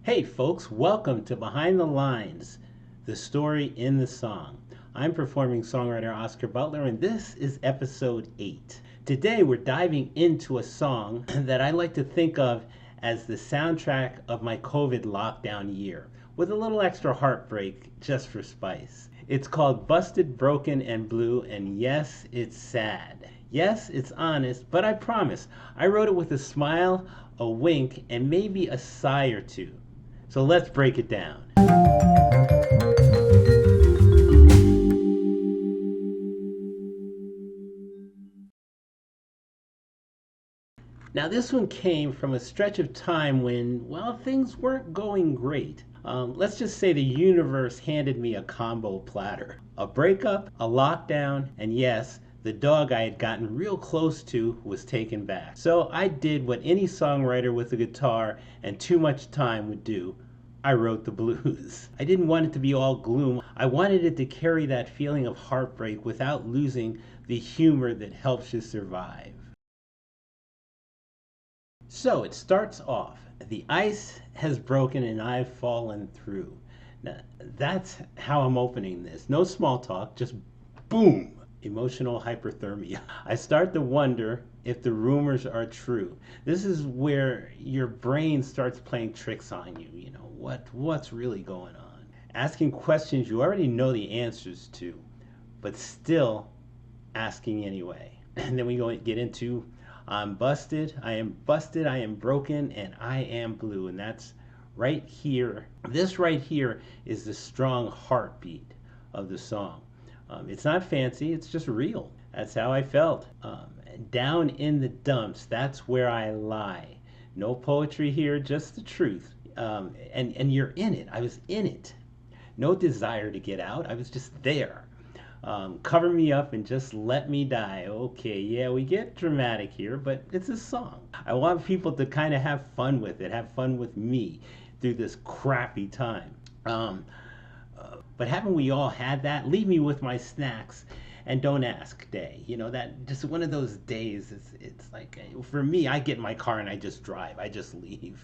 Hey folks, welcome to Behind the Lines, the story in the song. I'm performing songwriter Oscar Butler, and this is episode 8. Today we're diving into a song that I like to think of as the soundtrack of my COVID lockdown year, with a little extra heartbreak just for spice. It's called Busted, Broken, and Blue, and yes, it's sad. Yes, it's honest, but I promise, I wrote it with a smile, a wink, and maybe a sigh or two. So let's break it down. Now, this one came from a stretch of time when, well, things weren't going great. Let's just say the universe handed me a combo platter: a breakup, a lockdown, and yes, the dog I had gotten real close to was taken back. So I did what any songwriter with a guitar and too much time would do. I wrote the blues. I didn't want it to be all gloom. I wanted it to carry that feeling of heartbreak without losing the humor that helps you survive. So it starts off: the ice has broken and I've fallen through. Now, that's how I'm opening this. No small talk, just boom. Emotional hyperthermia. I start to wonder if the rumors are true. This is where your brain starts playing tricks on you. You know, what's really going on? Asking questions you already know the answers to, but still asking anyway. And then we go and get into I'm busted, I am broken, and I am blue. And that's right here. This right here is the strong heartbeat of the song. It's not fancy, it's just real. That's how I felt. Down in the dumps, that's where I lie. No poetry here, just the truth. And you're in it. I was in it. No desire to get out. I was just there. Cover me up and just let me die. Okay, yeah, we get dramatic here, but it's a song. I want people to kind of have fun with it, have fun with me through this crappy time. But haven't we all had that? Leave me with my snacks and don't ask day. You know, that just one of those days. It's like, for me, I get in my car and I just drive. I just leave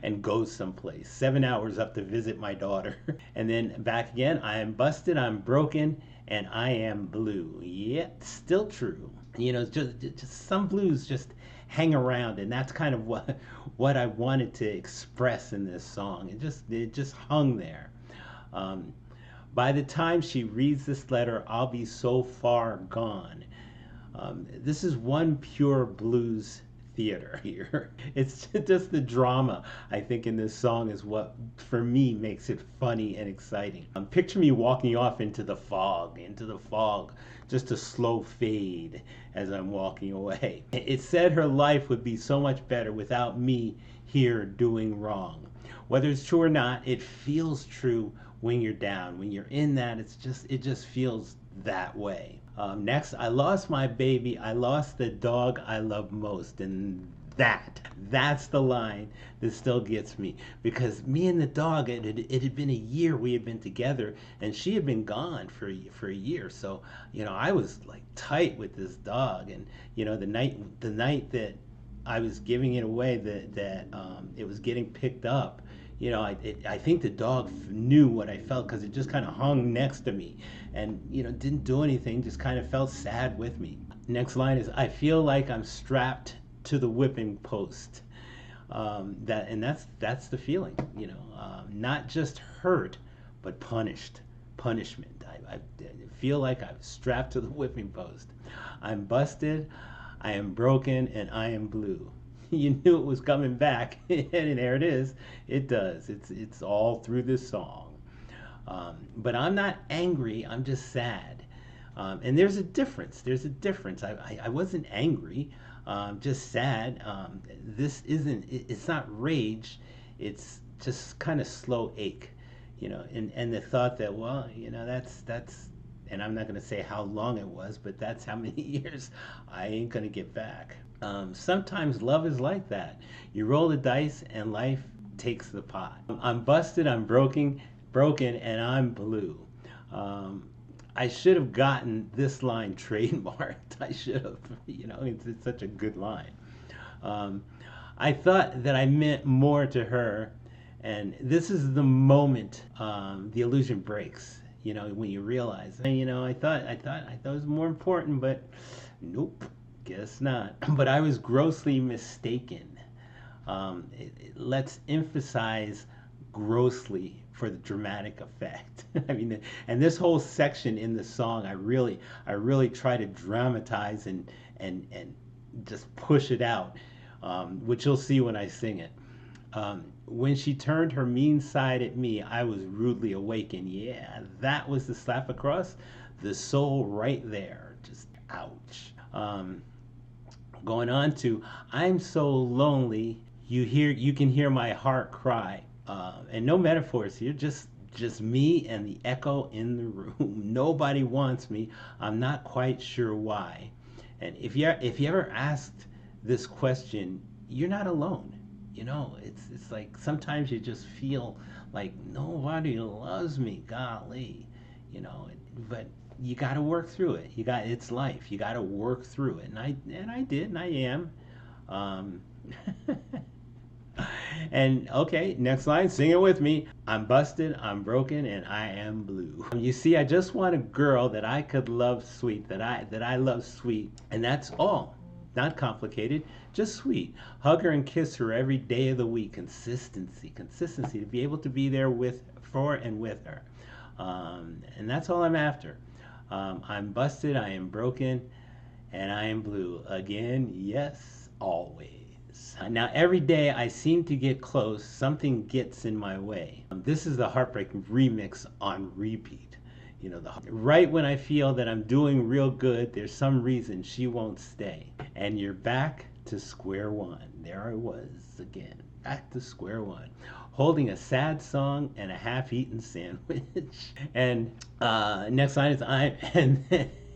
and go someplace. 7 hours up to visit my daughter. And then back again. I am busted, I'm broken, and I am blue. Yet still true. You know, just some blues just hang around, and that's kind of what I wanted to express in this song. It just hung there. Um, by the time she reads this letter, I'll be so far gone. This is one pure blues theater here. It's just the drama, I think, in this song is what, for me, makes it funny and exciting. Picture me walking off into the fog, just a slow fade as I'm walking away. It said her life would be so much better without me here doing wrong. Whether it's true or not, it feels true when you're down. When you're in that, it just feels that way. Next, I lost my baby. I lost the dog I love most. And that's the line that still gets me. Because me and the dog, it had been a year we had been together, and she had been gone for a year. So, you know, I was like tight with this dog. And, you know, the night that I was giving it away, that it was getting picked up, you know, I think the dog knew what I felt, because it just kind of hung next to me and, you know, didn't do anything, just kind of felt sad with me. Next line is, I feel like I'm strapped to the whipping post. That's the feeling, you know, not just hurt, but punishment. I feel like I'm strapped to the whipping post. I'm busted, I am broken, and I am blue. You knew it was coming back, and there it is. It does. It's all through this song. But I'm not angry. I'm just sad. And there's a difference. There's a difference. I wasn't angry. Just sad. This isn't. It's not rage. It's just kind of slow ache. You know, and the thought that, well, you know, that's. And I'm not going to say how long it was, but that's how many years I ain't going to get back. Sometimes love is like that. You roll the dice and life takes the pot. I'm busted, I'm broken, and I'm blue. I should have gotten this line trademarked. I should have. You know, it's such a good line. I thought that I meant more to her, And this is the moment the illusion breaks. You know, when you realize, you know, I thought it was more important, but nope, guess not. But I was grossly mistaken. Let's emphasize grossly for the dramatic effect. I mean, and this whole section in the song, I really try to dramatize and just push it out, which you'll see when I sing it. When she turned her mean side at me, I was rudely awakened. Yeah, that was the slap across the soul right there. Just ouch. Going on to, I'm so lonely. You can hear my heart cry. And no metaphors here, just me and the echo in the room. Nobody wants me. I'm not quite sure why. And if you ever asked this question, you're not alone. You know, it's like sometimes you just feel like nobody loves me. Golly, you know. But you got to work through it. It's life. You got to work through it. And I did, and I am. Um, And okay, next line, sing it with me. I'm busted, I'm broken, and I am blue. You see, I just want a girl that I could love sweet, that I love sweet, and that's all. Not complicated, just sweet. Hug her and kiss her every day of the week. Consistency to be able to be there for and with her. And that's all I'm after. I'm busted, I am broken, and I am blue. Again, yes, always. Now, every day I seem to get close, something gets in my way. This is the Heartbreak remix on repeat. You know, right when I feel that I'm doing real good, there's some reason she won't stay. And you're back to square one. There I was again, back to square one, holding a sad song and a half-eaten sandwich. And next line is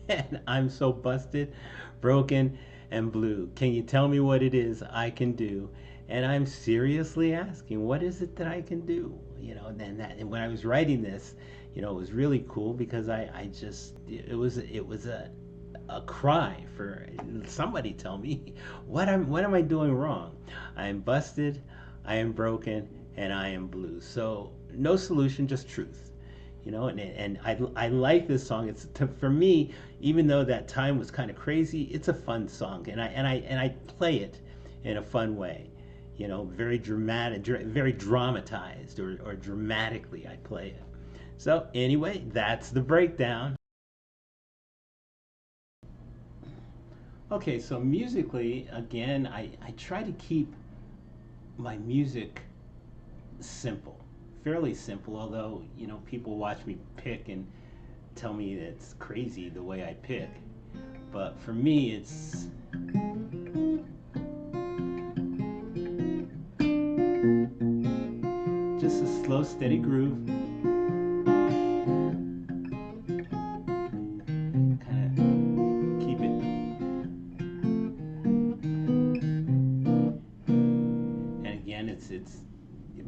and I'm so busted, broken, and blue. Can you tell me what it is I can do? And I'm seriously asking, what is it that I can do? You know, and when I was writing this, you know, it was really cool because I just it was a cry for somebody tell me what am I doing wrong? I am busted, I am broken, and I am blue. So no solution, just truth. You know, and I like this song. For me, even though that time was kind of crazy, it's a fun song, and I play it in a fun way. You know, very dramatic, very dramatized, or dramatically I play it. So anyway, that's the breakdown. Okay, so musically, again, I try to keep my music simple, fairly simple, although, you know, people watch me pick and tell me it's crazy the way I pick. But for me, it's just a slow, steady groove, kind of keep it. And again, it's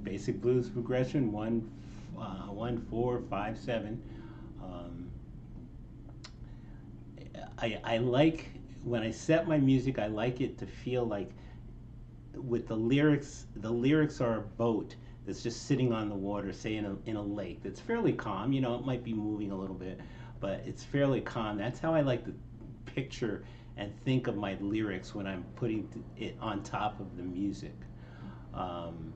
basic blues progression: 1 1 4 5 7. Um, I like when I set my music. I like it to feel like with the lyrics. The lyrics are a boat that's just sitting on the water, say in a lake that's fairly calm. You know, it might be moving a little bit, but it's fairly calm. That's how I like to picture and think of my lyrics when I'm putting it on top of the music. Um,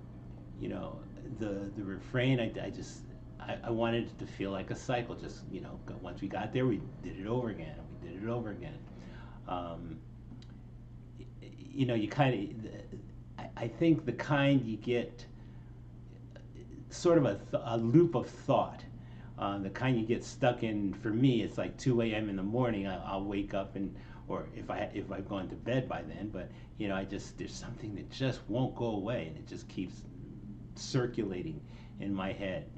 you know, the refrain, I wanted it to feel like a cycle. Just, you know, once we got there, we did it over again. We did it over again. Um, you know, you kind of, I think the kind you get, sort of a loop of thought. The kind you get stuck in. For me, it's like 2 a.m. in the morning. I'll wake up or if I've gone to bed by then. But you know, there's something that just won't go away, and it just keeps circulating in my head.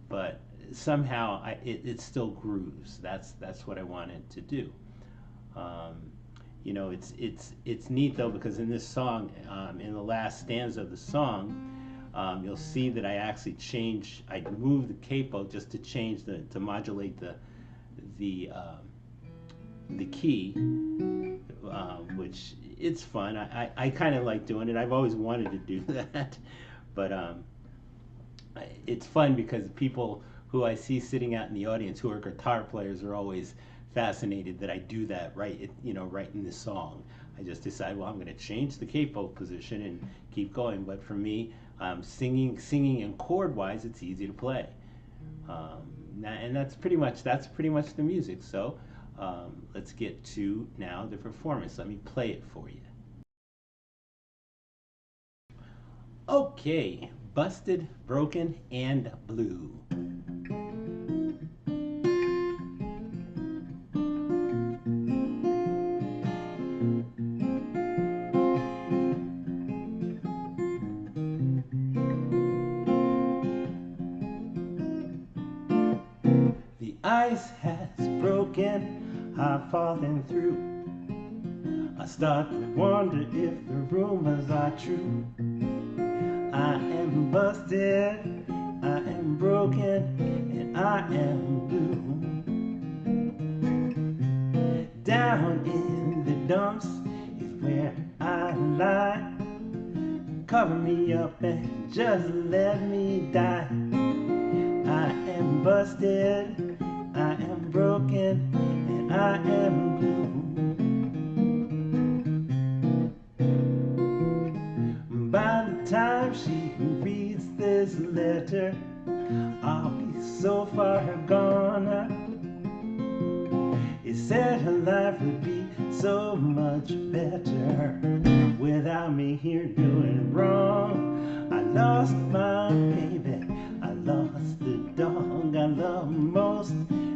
But somehow it still grooves. That's what I wanted to do. Um, you know, it's neat though, because in this song, in the last stanza of the song, you'll see that I move the capo just to to modulate the key, which it's fun. I kind of like doing it. I've always wanted to do that, but It's fun because people who I see sitting out in the audience who are guitar players are always fascinated that I do that right in the song. I just decide, well, I'm going to change the capo position and keep going. But for me, singing and chord wise, it's easy to play. And that's pretty much the music. So let's get to now the performance. Let me play it for you. Okay, Busted, Broken, and Blue. The ice has broken, I've fallen through. I start to wonder if the rumors are true. I am busted, I am broken, and I am blue. Down in the dumps is where I lie. Cover me up and just let me die. I am busted, I am broken, and I am blue. By the time she reads this letter, I'll be so far gone. It said her life would be so much better without me here doing wrong. I lost my baby, I lost the dog I love most.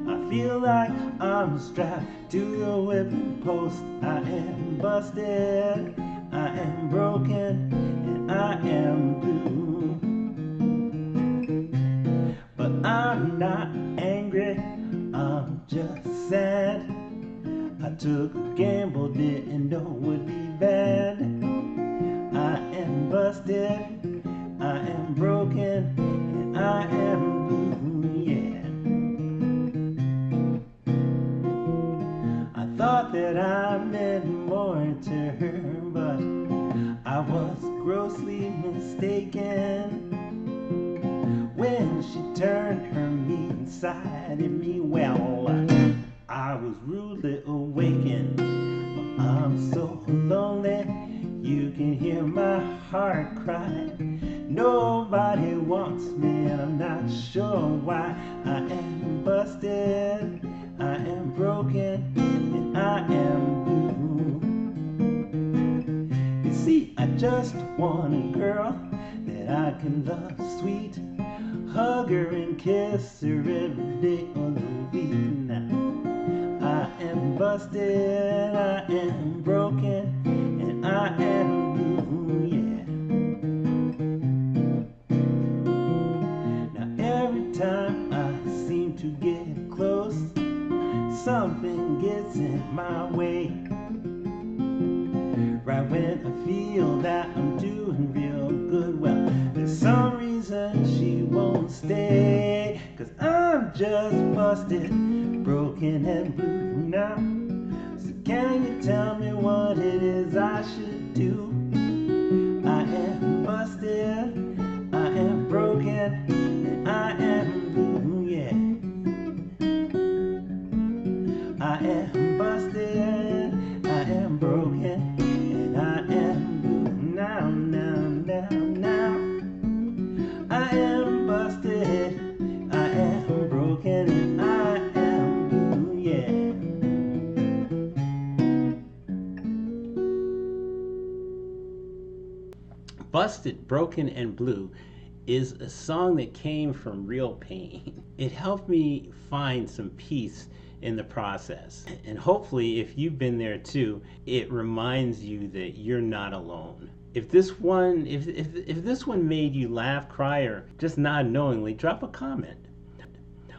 I feel like I'm strapped to the whipping post. I am busted, I am broken, and I am blue. But I'm not angry, I'm just sad. I took a gamble, didn't know it would be bad. I am busted, I am broken, and I am blue, yeah. I thought that I meant more to her, but I was grossly mistaken. When she turned her mean side at me, well, I was rudely awakened. But I'm so lonely, you can hear my heart cry. Nobody wants me, and I'm not sure why. I am busted, I am broken, and I am blue. You see, I just want a girl that I can love sweet, hug her and kiss her every day of the week. Now I am busted, I am broken, and I am blue, yeah. Now every time I seem to get close, something gets in my way. Right when I feel that I'm doing real good, well, there's some reason she won't stay. 'Cause I'm just busted, broken and blue now. So can you tell me what it is I should do? I am busted, I am broken, and I am blue, yeah. I am busted, I am broken, and I am blue now, now, now, now. I am busted, I am broken, and I am blue, yeah. Busted, Broken, and Blue is a song that came from real pain. It helped me find some peace in the process. And hopefully, if you've been there too, it reminds you that you're not alone. If this one made you laugh, cry, or just nod knowingly, drop a comment.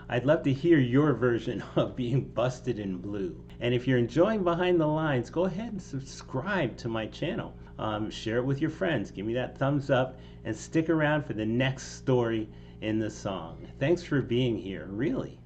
I'd love to hear your version of being busted in blue. And if you're enjoying Behind the Lines, go ahead and subscribe to my channel. Share it with your friends. Give me that thumbs up and stick around for the next story in the song. Thanks for being here, really.